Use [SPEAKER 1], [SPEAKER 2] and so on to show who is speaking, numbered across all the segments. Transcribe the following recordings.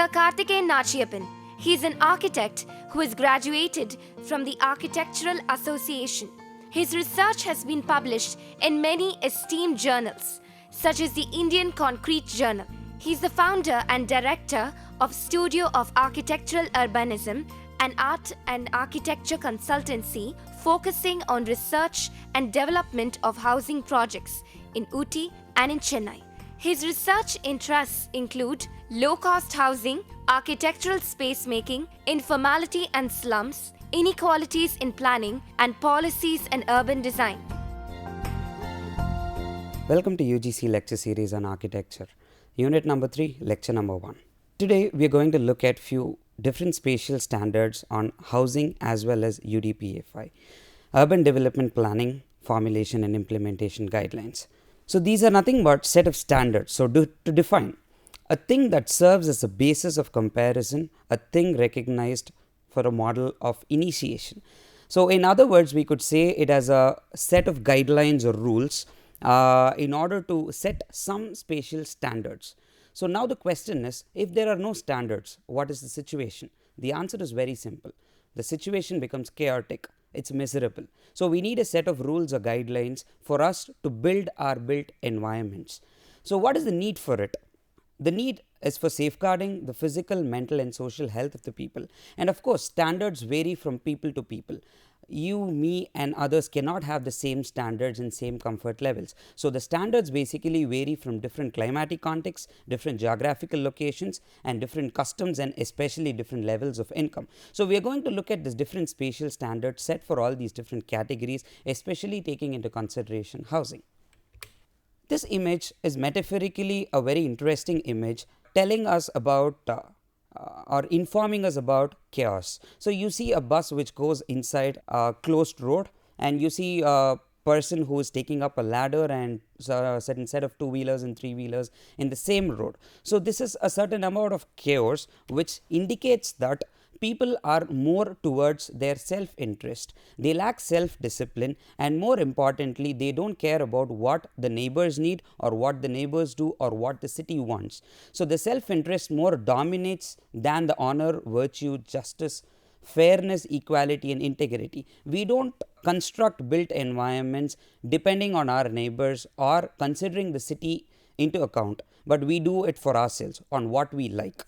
[SPEAKER 1] Mr. Karthikeyan Nachiyappan. He is an architect who has graduated from the Architectural Association. His research has been published in many esteemed journals, such as the Indian Concrete Journal. He is the founder and director of Studio of Architectural Urbanism, an art and architecture consultancy focusing on research and development of housing projects in Ooty and in Chennai. His research interests include low-cost housing, architectural space making, informality and slums, inequalities in planning, and policies and urban design.
[SPEAKER 2] Welcome to UGC lecture series on architecture, unit number 3, lecture number 1. Today we are going to look at few different spatial standards on housing as well as UDPFI, urban development planning, formulation and implementation guidelines. So these are nothing but set of standards. So to define a thing that serves as a basis of comparison, a thing recognized for a model of initiation. So in other words, we could say it as a set of guidelines or rules in order to set some spatial standards. So now the question is, if there are no standards, what is the situation? The answer is very simple. The situation becomes chaotic. It's miserable. So we need a set of rules or guidelines for us to build our built environments. So what is the need for it? The need is for safeguarding the physical, mental and social health of the people. And of course, standards vary from people to people. You, me and others cannot have the same standards and same comfort levels. So the standards basically vary from different climatic contexts, different geographical locations and different customs and especially different levels of income. So we are going to look at this different spatial standards set for all these different categories, especially taking into consideration housing. This image is metaphorically a very interesting image telling us about or informing us about chaos. So you see a bus which goes inside a closed road, and you see a person who is taking up a ladder and certain set of two-wheelers and three-wheelers in the same road. So this is a certain amount of chaos which indicates that people are more towards their self-interest. They lack self-discipline, and more importantly, they don't care about what the neighbors need or what the neighbors do or what the city wants. So the self-interest more dominates than the honor, virtue, justice, fairness, equality and integrity. We don't construct built environments depending on our neighbors or considering the city into account, but we do it for ourselves on what we like.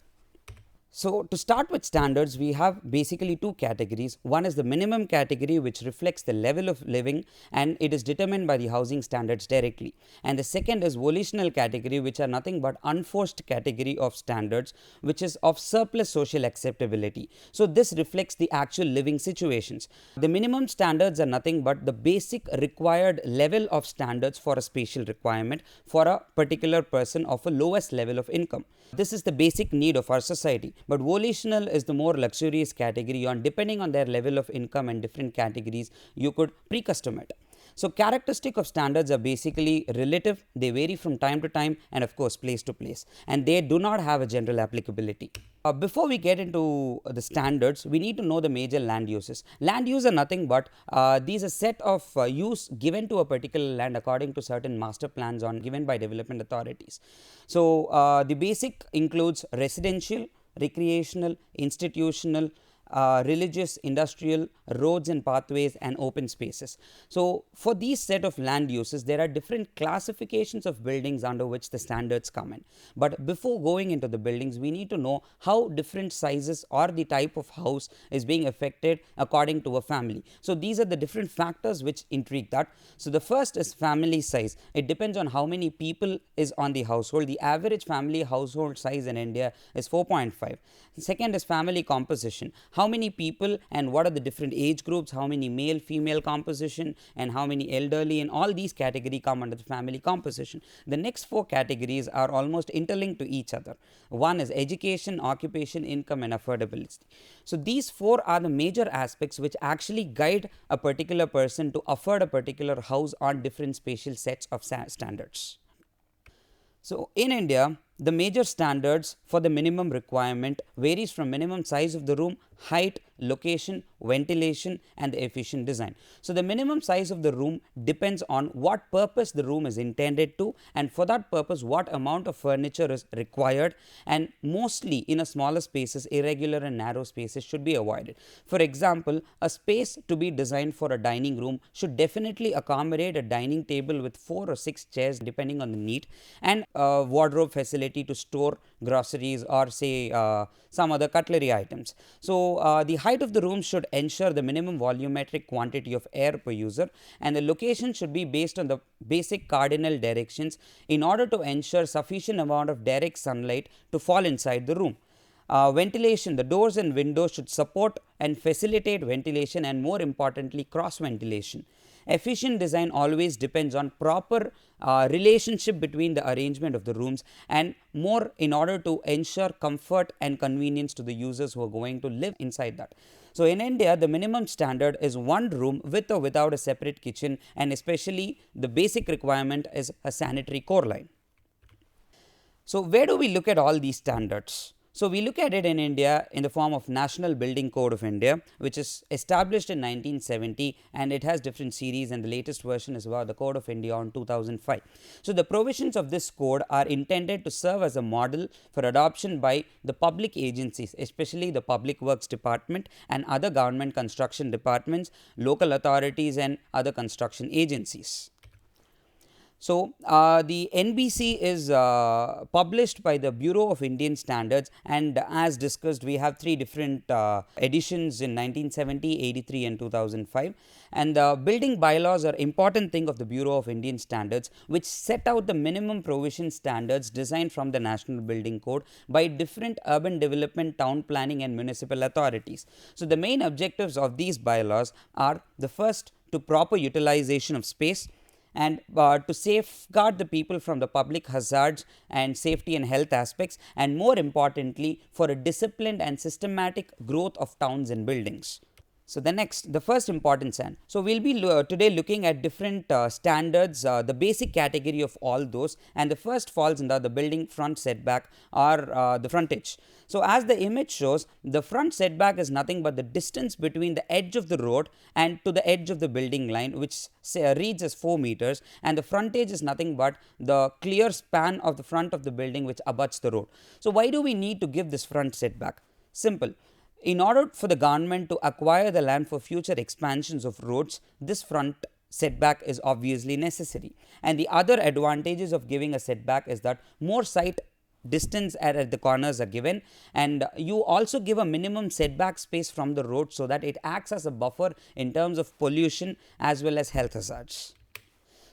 [SPEAKER 2] So to start with standards, we have basically two categories. One is the minimum category, which reflects the level of living and it is determined by the housing standards directly. And the second is volitional category, which are nothing but unforced category of standards, which is of surplus social acceptability. So this reflects the actual living situations. The minimum standards are nothing but the basic required level of standards for a spatial requirement for a particular person of a lowest level of income. This is the basic need of our society. But volitional is the more luxurious category, on depending on their level of income and different categories, you could pre-custom it. So characteristic of standards are basically relative, they vary from time to time and of course place to place, and they do not have a general applicability. Before we get into the standards, we need to know the major land uses. Land use are nothing but these are set of use given to a particular land according to certain master plans given by development authorities. So the basic includes residential, recreational, institutional, religious, industrial, roads and pathways and open spaces. So for these set of land uses, there are different classifications of buildings under which the standards come in. But before going into the buildings, we need to know how different sizes or the type of house is being affected according to a family. So these are the different factors which intrigue that. So the first is family size. It depends on how many people is on the household. The average family household size in India is 4.5. Second is family composition. How many people and what are the different age groups, how many male, female composition and how many elderly, and all these categories come under the family composition. The next four categories are almost interlinked to each other. One is education, occupation, income and affordability. So these four are the major aspects which actually guide a particular person to afford a particular house on different spatial sets of standards. So in India, the major standards for the minimum requirement varies from minimum size of the room, height, location, ventilation and the efficient design. So, the minimum size of the room depends on what purpose the room is intended to, and for that purpose what amount of furniture is required, and mostly in a smaller spaces irregular and narrow spaces should be avoided. For example, a space to be designed for a dining room should definitely accommodate a dining table with 4 or 6 chairs depending on the need, and a wardrobe facility to store groceries or say some other cutlery items. So, the height of the room should ensure the minimum volumetric quantity of air per user, and the location should be based on the basic cardinal directions in order to ensure sufficient amount of direct sunlight to fall inside the room. Ventilation, the doors and windows should support and facilitate ventilation, and more importantly cross ventilation. Efficient design always depends on proper relationship between the arrangement of the rooms, and more in order to ensure comfort and convenience to the users who are going to live inside that. So, in India the minimum standard is one room with or without a separate kitchen, and especially the basic requirement is a sanitary core line. So, where do we look at all these standards? So, we look at it in India in the form of National Building Code of India, which is established in 1970, and it has different series, and the latest version is about the Code of India on 2005. So, the provisions of this code are intended to serve as a model for adoption by the public agencies, especially the Public Works Department and other government construction departments, local authorities and other construction agencies. So, the NBC is published by the Bureau of Indian Standards, and as discussed we have three different editions in 1970, 83 and 2005, and the building bylaws are important thing of the Bureau of Indian Standards, which set out the minimum provision standards designed from the National Building Code by different urban development, town planning and municipal authorities. So, the main objectives of these bylaws are: the first, to proper utilization of space, and to safeguard the people from the public hazards and safety and health aspects, and more importantly for a disciplined and systematic growth of towns and buildings. So, the first important stand. So, we will be today looking at different standards, the basic category of all those, and the first falls under the building front setback or the frontage. So, as the image shows, the front setback is nothing but the distance between the edge of the road and to the edge of the building line, which reads as 4 meters, and the frontage is nothing but the clear span of the front of the building which abuts the road. So, why do we need to give this front setback? Simple. In order for the government to acquire the land for future expansions of roads, this front setback is obviously necessary. And the other advantages of giving a setback is that more site distance at the corners are given, and you also give a minimum setback space from the road so that it acts as a buffer in terms of pollution as well as health hazards.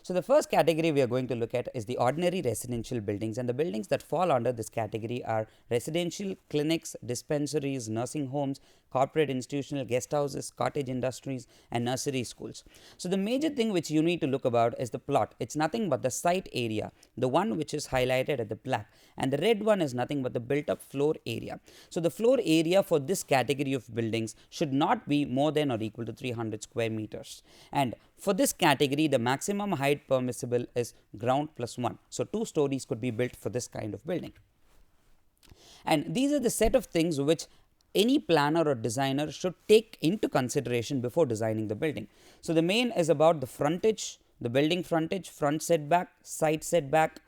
[SPEAKER 2] So, the first category we are going to look at is the ordinary residential buildings, and the buildings that fall under this category are residential, clinics, dispensaries, nursing homes, corporate institutional guest houses, cottage industries and nursery schools. So, the major thing which you need to look about is the plot. It is nothing but the site area, the one which is highlighted at the black, and the red one is nothing but the built up floor area. So, the floor area for this category of buildings should not be more than or equal to 300 square meters, and for this category the maximum height permissible is ground plus 1. So, 2 stories could be built for this kind of building, and these are the set of things which any planner or designer should take into consideration before designing the building. So, the main is about the frontage, the building frontage, front setback, side setback,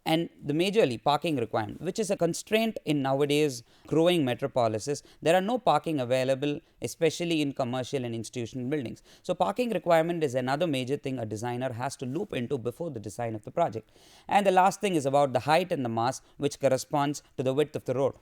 [SPEAKER 2] and the majorly parking requirement, which is a constraint in nowadays growing metropolises. There are no parking available, especially in commercial and institutional buildings. So, parking requirement is another major thing a designer has to loop into before the design of the project. And the last thing is about the height and the mass, which corresponds to the width of the road.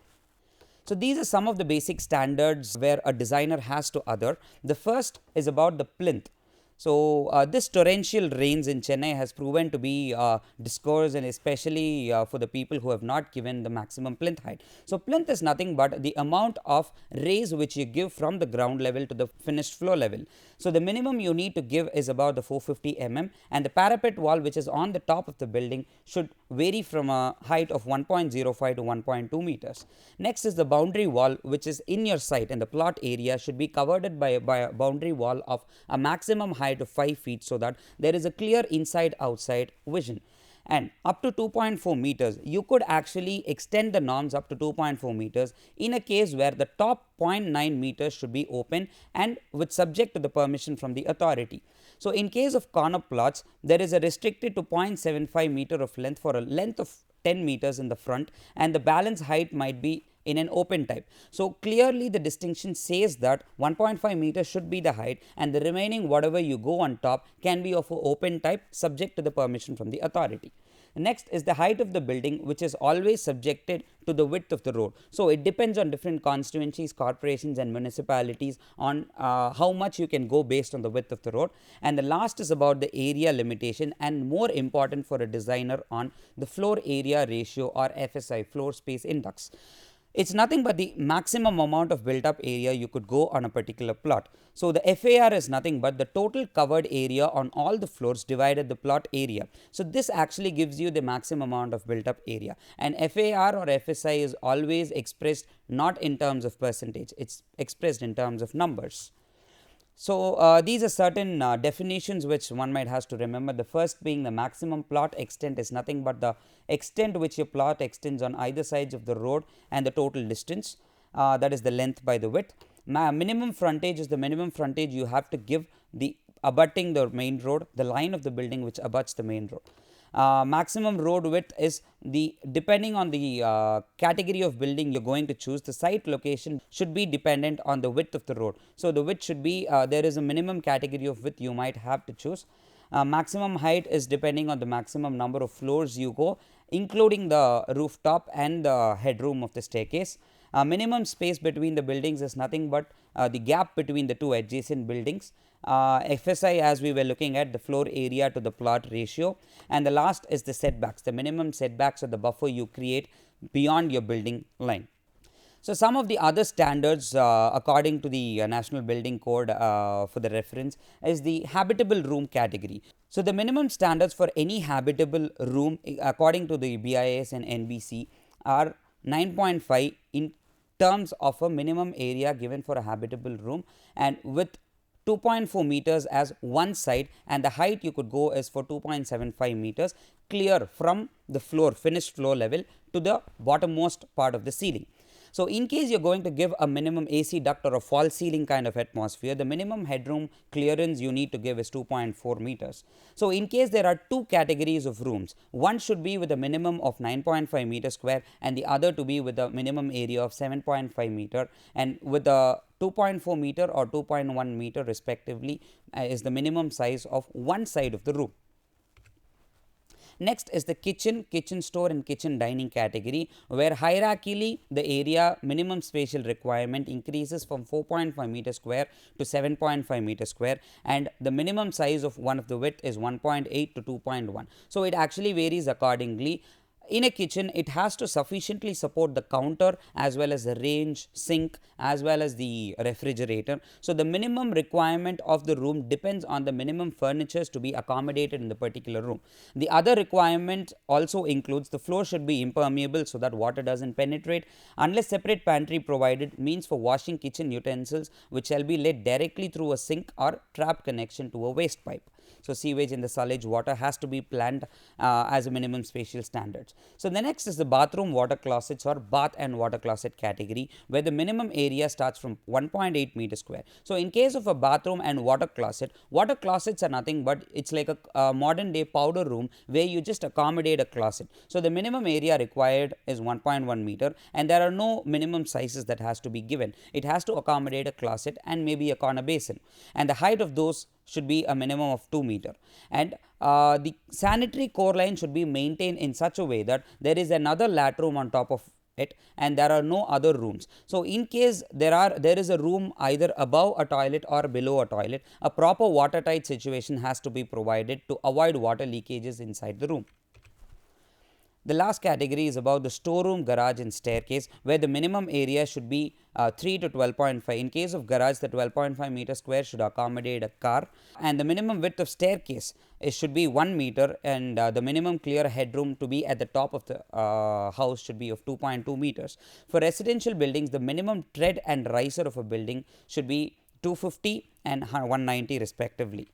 [SPEAKER 2] So, these are some of the basic standards where a designer has to adhere. The first is about the plinth. So, this torrential rains in Chennai has proven to be discourse, and especially for the people who have not given the maximum plinth height. So, plinth is nothing but the amount of raise which you give from the ground level to the finished floor level. So, the minimum you need to give is about the 450 mm, and the parapet wall which is on the top of the building should vary from a height of 1.05 to 1.2 meters. Next is the boundary wall, which is in your site, and the plot area should be covered by a boundary wall of a maximum height of 5 feet, so that there is a clear inside outside vision. and up to 2.4 meters, you could actually extend the norms up to 2.4 meters in a case where the top 0.9 meters should be open and with subject to the permission from the authority. So, in case of corner plots, there is a restricted to 0.75 meter of length for a length of 10 meters in the front, and the balance height might be in an open type. So, clearly the distinction says that 1.5 meters should be the height, and the remaining whatever you go on top can be of an open type subject to the permission from the authority. Next is the height of the building, which is always subjected to the width of the road. So, it depends on different constituencies, corporations and municipalities on how much you can go based on the width of the road. And the last is about the area limitation, and more important for a designer, on the floor area ratio or FSI, floor space index. It's nothing but the maximum amount of built up area you could go on a particular plot. So, the FAR is nothing but the total covered area on all the floors divided the plot area. So, this actually gives you the maximum amount of built up area, and FAR or FSI is always expressed not in terms of percentage, it's expressed in terms of numbers. So, these are certain definitions which one might has to remember. The first being the maximum plot extent is nothing but the extent which your plot extends on either sides of the road and the total distance, that is the length by the width. Minimum frontage is the minimum frontage you have to give the abutting the main road, the line of the building which abuts the main road. Maximum road width is the depending on the category of building you're going to choose, the site location should be dependent on the width of the road. So, the width should be there is a minimum category of width you might have to choose. Maximum height is depending on the maximum number of floors you go, including the rooftop and the headroom of the staircase. Minimum space between the buildings is nothing but the gap between the two adjacent buildings. FSI, as we were looking at, the floor area to the plot ratio, and the last is the setbacks, the minimum setbacks or the buffer you create beyond your building line. So, some of the other standards according to the National Building Code for the reference is the habitable room category. So, the minimum standards for any habitable room according to the BIS and NBC are 9.5 in terms of a minimum area given for a habitable room, and with 2.4 meters as one side, and the height you could go is for 2.75 meters clear from the floor, finished floor level, to the bottommost part of the ceiling. So, in case you are going to give a minimum AC duct or a false ceiling kind of atmosphere, the minimum headroom clearance you need to give is 2.4 meters. So, in case there are two categories of rooms, one should be with a minimum of 9.5 meter square and the other to be with a minimum area of 7.5 meter, and with a 2.4 meter or 2.1 meter respectively is the minimum size of one side of the room. Next is the kitchen, kitchen store and kitchen dining category, where hierarchically the area minimum spatial requirement increases from 4.5 meter square to 7.5 meter square, and the minimum size of one of the width is 1.8 to 2.1. So, it actually varies accordingly. In a kitchen, it has to sufficiently support the counter as well as the range, sink as well as the refrigerator. So, the minimum requirement of the room depends on the minimum furnitures to be accommodated in the particular room. The other requirement also includes the floor should be impermeable so that water does not penetrate, unless separate pantry provided, means for washing kitchen utensils which shall be led directly through a sink or trap connection to a waste pipe. So, sewage in the sullage water has to be planned as a minimum spatial standards. So, the next is the bathroom water closets or bath and water closet category, where the minimum area starts from 1.8 meter square. So, in case of a bathroom and water closets are nothing but it's like a modern day powder room where you just accommodate a closet. So, the minimum area required is 1.1 meter, and there are no minimum sizes that has to be given. It has to accommodate a closet and maybe a corner basin, and the height of those should be a minimum of 2 meter, and the sanitary core line should be maintained in such a way that there is another lat room on top of it and there are no other rooms. So, in case there is a room either above a toilet or below a toilet, a proper watertight situation has to be provided to avoid water leakages inside the room. The last category is about the storeroom, garage and staircase, where the minimum area should be 3 to 12.5. In case of garage, the 12.5 meter square should accommodate a car, and the minimum width of staircase should be 1 meter, and the minimum clear headroom to be at the top of the house should be of 2.2 meters. For residential buildings, the minimum tread and riser of a building should be 250 and 190 respectively.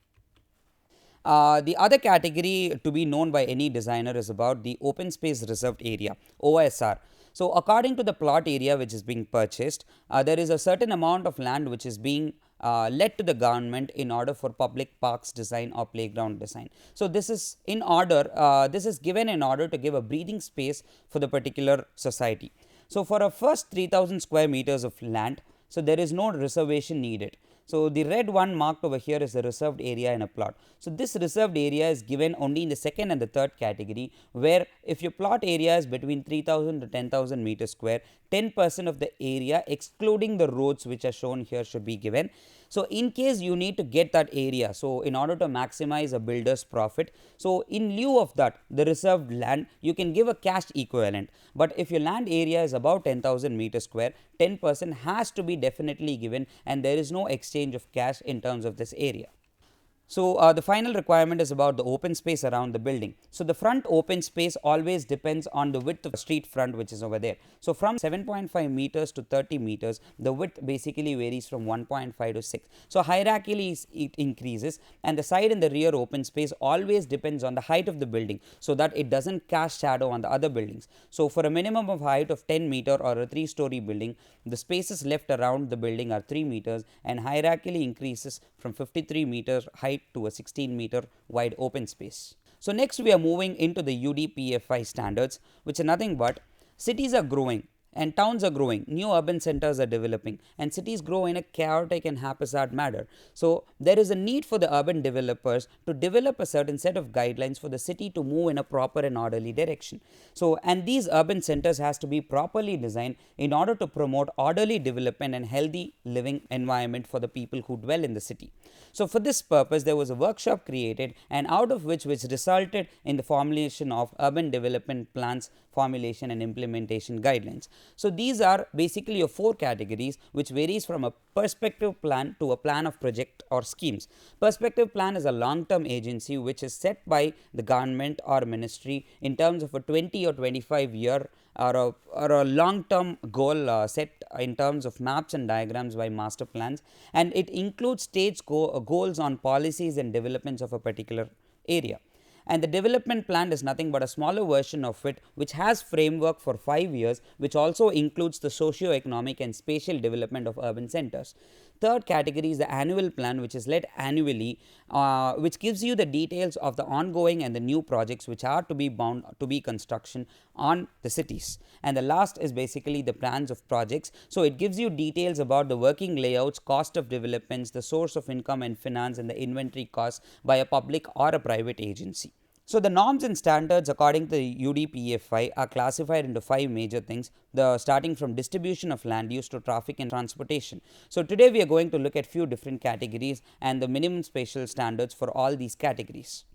[SPEAKER 2] The other category to be known by any designer is about the open space reserved area, OSR. So, according to the plot area which is being purchased, there is a certain amount of land which is being led to the government in order for public parks design or playground design. So, this is in order, this is given in order to give a breathing space for the particular society. So, for a first 3000 square meters of land, so there is no reservation needed. So, the red one marked over here is the reserved area in a plot. So, this reserved area is given only in the second and the third category, where if your plot area is between 3000 to 10,000 meters square, 10% of the area excluding the roads which are shown here should be given. So, in case you need to get that area, so in order to maximize a builder's profit, so in lieu of that, the reserved land, you can give a cash equivalent. But if your land area is about 10,000 meters square, 10% has to be definitely given, and there is no exchange of cash in terms of this area. So, the final requirement is about the open space around the building. So, the front open space always depends on the width of the street front which is over there. So, from 7.5 meters to 30 meters, the width basically varies from 1.5 to 6. So, hierarchically it increases, and the side and the rear open space always depends on the height of the building, so that it does not cast shadow on the other buildings. So, for a minimum of height of 10 meter or a 3-story building, the spaces left around the building are 3 meters, and hierarchically increases from 53 meter height to a 16 meter wide open space. So, next we are moving into the UDPFI standards, which are nothing but cities are growing and towns are growing, new urban centers are developing, and cities grow in a chaotic and haphazard manner. So, there is a need for the urban developers to develop a certain set of guidelines for the city to move in a proper and orderly direction. So, and these urban centers has to be properly designed in order to promote orderly development and healthy living environment for the people who dwell in the city. So, for this purpose, there was a workshop created, and out of which resulted in the formulation of urban development plans, formulation and implementation guidelines. So, these are basically your 4 categories, which varies from a perspective plan to a plan of project or schemes. Perspective plan is a long term agency which is set by the government or ministry in terms of a 20 or 25 year or a long term goal set in terms of maps and diagrams by master plans, and it includes stage goals on policies and developments of a particular area. And the development plan is nothing but a smaller version of it, which has framework for 5 years, which also includes the socio-economic and spatial development of urban centers. Third category is the annual plan, which is led annually, which gives you the details of the ongoing and the new projects which are to be bound to be construction on the cities. And the last is basically the plans of projects. So, it gives you details about the working layouts, cost of developments, the source of income and finance, and the inventory costs by a public or a private agency. So, the norms and standards according to the UDPFI are classified into 5 major things, starting from distribution of land use to traffic and transportation. So, today we are going to look at few different categories and the minimum spatial standards for all these categories.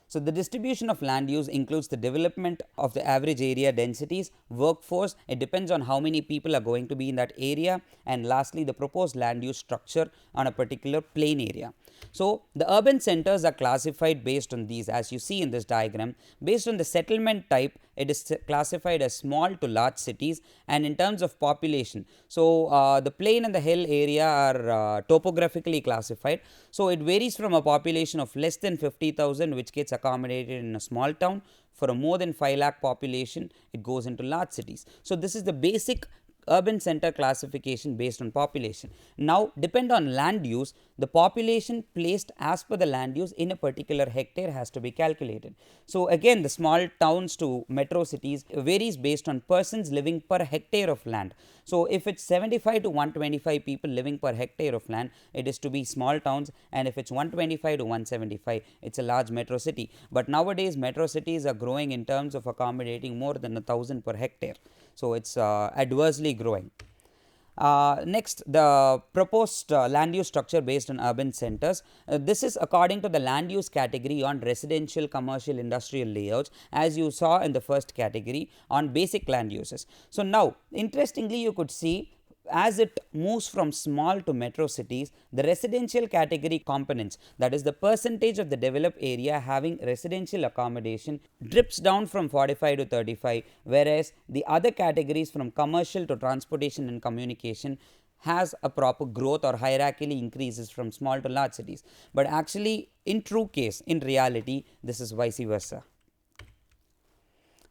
[SPEAKER 2] So, the distribution of land use includes the development of the average area densities, workforce, it depends on how many people are going to be in that area, and lastly the proposed land use structure on a particular plain area. So, the urban centers are classified based on these, as you see in this diagram. Based on the settlement type, it is classified as small to large cities, and in terms of population. So, the plain and the hill area are topographically classified. So, it varies from a population of less than 50,000, which gets accommodated in a small town. For a more than 5 lakh population, it goes into large cities. So, this is the basic urban center classification based on population. Now, depend on land use, the population placed as per the land use in a particular hectare has to be calculated. So, again the small towns to metro cities varies based on persons living per hectare of land. So, if it is 75 to 125 people living per hectare of land, it is to be small towns, and if it is 125 to 175, it is a large metro city. But nowadays metro cities are growing in terms of accommodating more than 1,000 per hectare. So, it is adversely growing. Next, the proposed land use structure based on urban centers. This is according to the land use category on residential, commercial, industrial layouts, as you saw in the first category on basic land uses. So, now interestingly you could see, as it moves from small to metro cities, the residential category components, that is the percentage of the developed area having residential accommodation, drips down from 45 to 35, whereas the other categories from commercial to transportation and communication has a proper growth or hierarchically increases from small to large cities, but actually in true case, in reality, this is vice versa.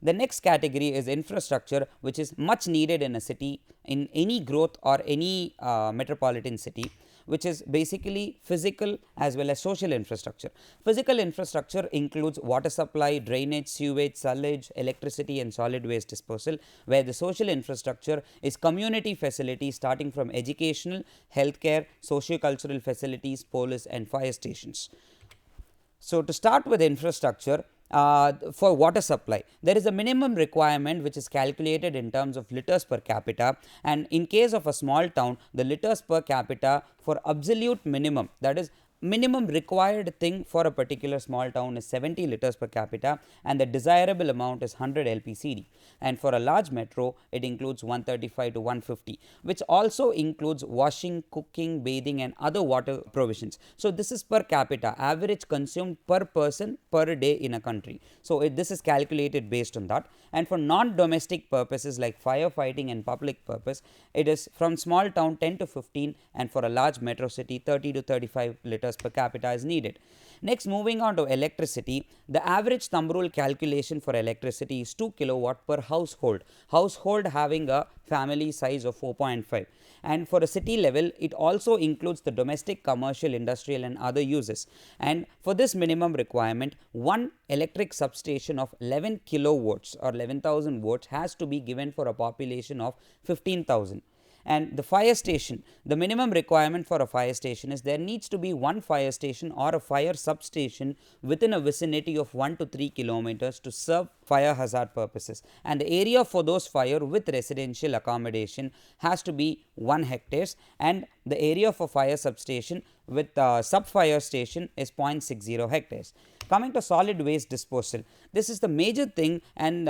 [SPEAKER 2] The next category is infrastructure, which is much needed in a city, in any growth or any metropolitan city, which is basically physical as well as social infrastructure. Physical infrastructure includes water supply, drainage, sewage, sewage, electricity and solid waste disposal, where the social infrastructure is community facilities starting from educational, healthcare, socio-cultural facilities, police and fire stations. So, to start with infrastructure, for water supply, there is a minimum requirement which is calculated in terms of liters per capita, and in case of a small town, the liters per capita for absolute minimum, that is minimum required thing for a particular small town, is 70 liters per capita, and the desirable amount is 100 LPCD, and for a large metro it includes 135 to 150, which also includes washing, cooking, bathing and other water provisions. So this is per capita, average consumed per person per day in a country. So this is calculated based on that, and for non-domestic purposes like firefighting and public purpose, it is from small town 10 to 15, and for a large metro city 30 to 35 liters per capita is needed. Next, moving on to electricity, the average thumb rule calculation for electricity is 2 kilowatt per household having a family size of 4.5, and for a city level it also includes the domestic, commercial, industrial and other uses. And for this minimum requirement, one electric substation of 11 kilowatts or 11,000 watts has to be given for a population of 15,000. And the fire station, the minimum requirement for a fire station is there needs to be one fire station or a fire substation within a vicinity of 1 to 3 kilometers to serve fire hazard purposes, and the area for those fire with residential accommodation has to be 1 hectares, and the area for fire substation with sub fire station is 0.60 hectares. Coming to solid waste disposal, this is the major thing and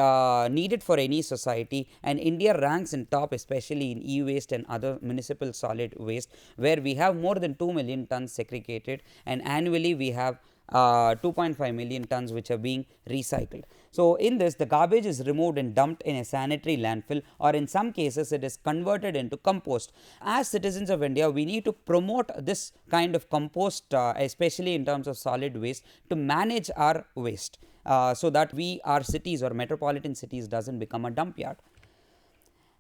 [SPEAKER 2] needed for any society, and India ranks in top, especially in e-waste and other municipal solid waste, where we have more than 2 million tons segregated, and annually we have 2.5 million tons which are being recycled. So in this, the garbage is removed and dumped in a sanitary landfill, or in some cases it is converted into compost. As citizens of India, we need to promote this kind of compost, especially in terms of solid waste, to manage our waste, so that our cities or metropolitan cities doesn't become a dump yard.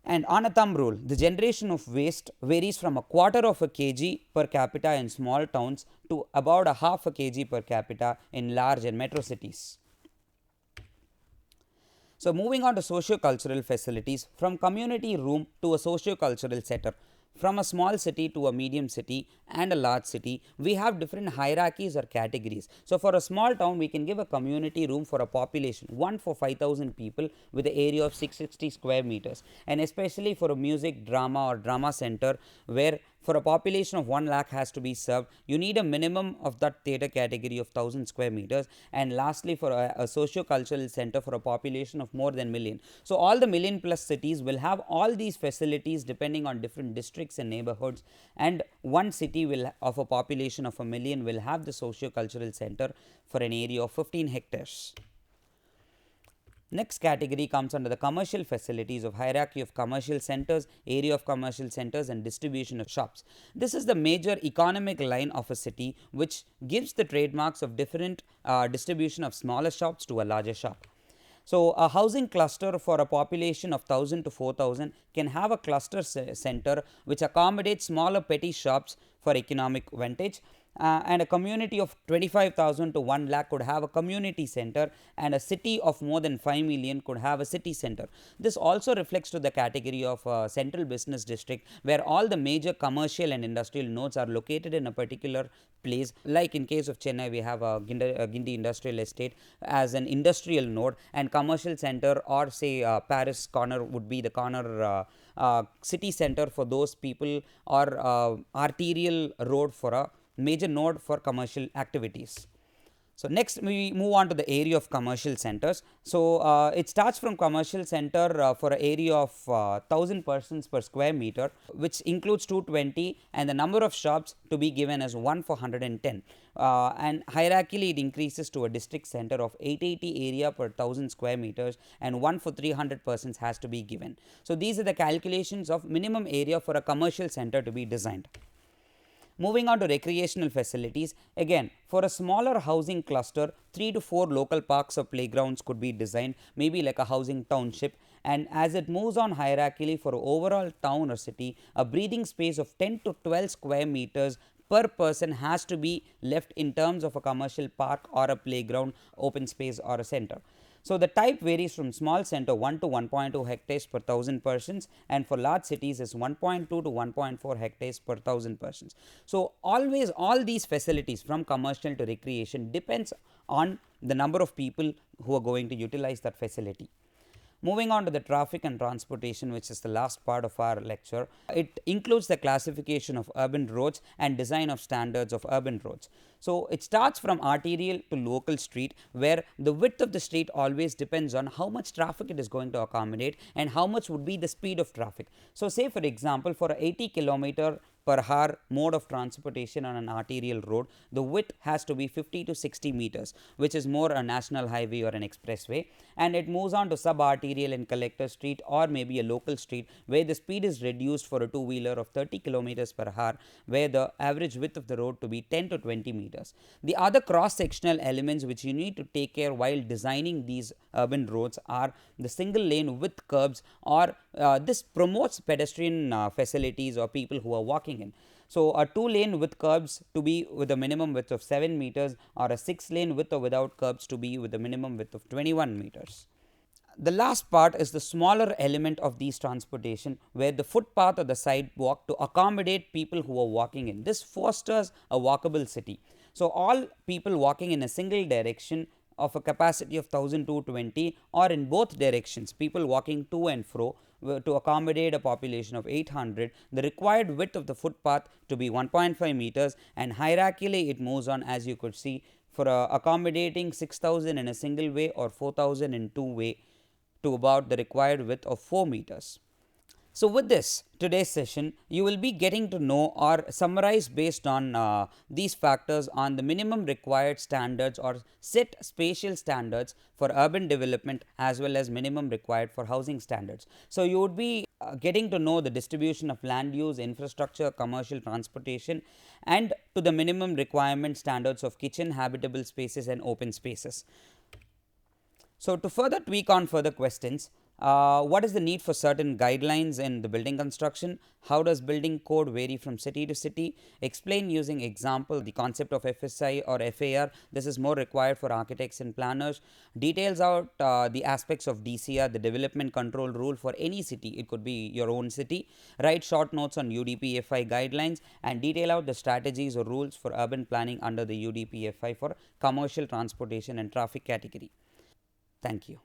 [SPEAKER 2] And on a thumb rule, the generation of waste varies from a quarter of a kg per capita in small towns to about a half a kg per capita in large and metro cities. So moving on to socio-cultural facilities, from community room to a socio-cultural center, from a small city to a medium city and a large city, we have different hierarchies or categories. So for a small town, we can give a community room for a population, one for 5,000 people with an area of 660 square meters, and especially for a music, drama or drama center, where for a population of 1 lakh has to be served, you need a minimum of that theatre category of 1000 square meters. And lastly, for a socio-cultural center for a population of more than million. So all the million plus cities will have all these facilities depending on different districts and neighborhoods, and one city will of a population of a million will have the socio-cultural center for an area of 15 hectares. Next category comes under the commercial facilities of hierarchy of commercial centers, area of commercial centers and distribution of shops. This is the major economic line of a city which gives the trademarks of different distribution of smaller shops to a larger shop. So a housing cluster for a population of 1000 to 4000 can have a cluster center which accommodates smaller petty shops for economic vantage. And a community of 25,000 to 1 lakh could have a community center, and a city of more than 5 million could have a city center. This also reflects to the category of central business district, where all the major commercial and industrial nodes are located in a particular place. Like in case of Chennai, we have a Gindi industrial estate as an industrial node, and commercial center, or say Paris corner would be the corner city center for those people, or arterial road for a major node for commercial activities. So next we move on to the area of commercial centers. So it starts from commercial center for an area of 1000 persons per square meter, which includes 220, and the number of shops to be given as 1 for 110. And hierarchically it increases to a district center of 880 area per 1000 square meters, and 1 for 300 persons has to be given. So these are the calculations of minimum area for a commercial center to be designed. Moving on to recreational facilities, again for a smaller housing cluster, 3 to 4 local parks or playgrounds could be designed, maybe like a housing township. And as it moves on hierarchically for overall town or city, a breathing space of 10 to 12 square meters per person has to be left in terms of a commercial park or a playground, open space or a center. So the type varies from small center 1 to 1.2 hectares per 1000 persons, and for large cities is 1.2 to 1.4 hectares per 1000 persons. So always all these facilities from commercial to recreation depends on the number of people who are going to utilize that facility. Moving on to the traffic and transportation, which is the last part of our lecture, it includes the classification of urban roads and design of standards of urban roads. So it starts from arterial to local street, where the width of the street always depends on how much traffic it is going to accommodate and how much would be the speed of traffic. So say for example, for a 80 kilometer per hour mode of transportation on an arterial road, the width has to be 50 to 60 meters, which is more a national highway or an expressway, and it moves on to sub-arterial and collector street or maybe a local street, where the speed is reduced for a two-wheeler of 30 kilometers per hour, where the average width of the road to be 10 to 20 meters. The other cross-sectional elements which you need to take care while designing these urban roads are the single lane with curbs, or this promotes pedestrian facilities or people who are walking in. So a 2-lane with curbs to be with a minimum width of 7 meters, or a 6-lane with or without curbs to be with a minimum width of 21 meters. The last part is the smaller element of these transportation, where the footpath or the sidewalk to accommodate people who are walking in. This fosters a walkable city. So all people walking in a single direction of a capacity of 1220, or in both directions people walking to and fro, to accommodate a population of 800, the required width of the footpath to be 1.5 meters, and hierarchically it moves on, as you could see, for accommodating 6000 in a single way or 4000 in two way, to about the required width of 4 meters. So with this today's session, you will be getting to know or summarize based on these factors on the minimum required standards or set spatial standards for urban development, as well as minimum required for housing standards. So you would be getting to know the distribution of land use, infrastructure, commercial transportation, and to the minimum requirement standards of kitchen, habitable spaces and open spaces. So to further tweak on further questions, what is the need for certain guidelines in the building construction? How does building code vary from city to city? Explain using example the concept of FSI or FAR. This is more required for architects and planners. Details out the aspects of DCR, the development control rule for any city. It could be your own city. Write short notes on UDPFI guidelines and detail out the strategies or rules for urban planning under the UDPFI for commercial transportation and traffic category. Thank you.